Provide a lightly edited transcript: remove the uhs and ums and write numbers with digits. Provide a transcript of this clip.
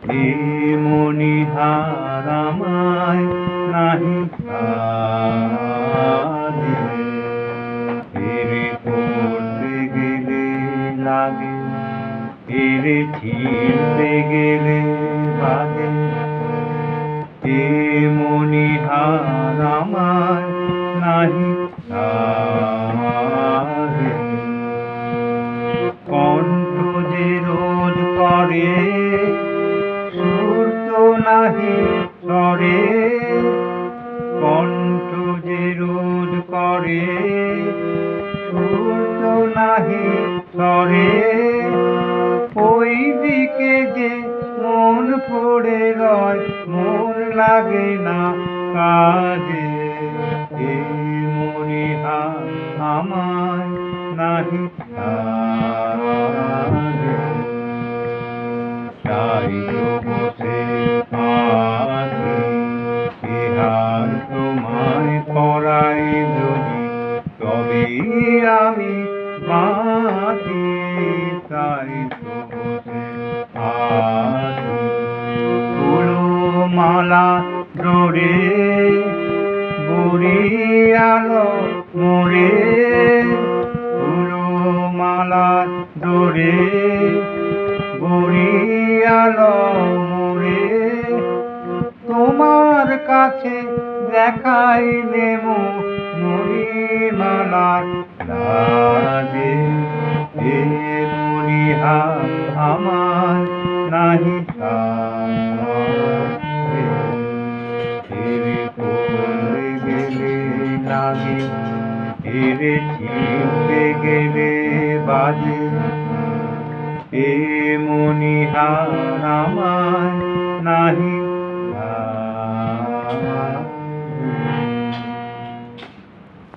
এ মনিহার আমায় নাহি সাজে, এরে পড়তে গেলে লাগে, এরে ছিঁড়তে গেলে বাজে। এ মনিহার আমায় নাহি সাজে, কণ্ঠ যে রোধ করে সুর তো নাহি সরে, কণ্ঠ যে রোধ করে সুর তো নাহি সরে, ওই দিকে যে মন পড়ে রয় মন লাগে না কাজে। এ মনিহার আমায় নাহি সাজে, তাই তো বসে আছি ইহার তোমায় পরাই যদি, তবেই আমি বাঁচি। তাই তো বসে আছি ফুলো মালা জোরে বুড়িয়ালো মোরে, ফুলো মালা জোরে বুড়িয়ালো মোরে, তোমার কাছে দেখাইলে মণিমালার লাজে। এ মনিহার আমায় নাহি সাজে, এরে পড়তে গেলে লাগে, এরে ছিঁড়তে গেলে বাজে। এ মনিহার আমায় নাহি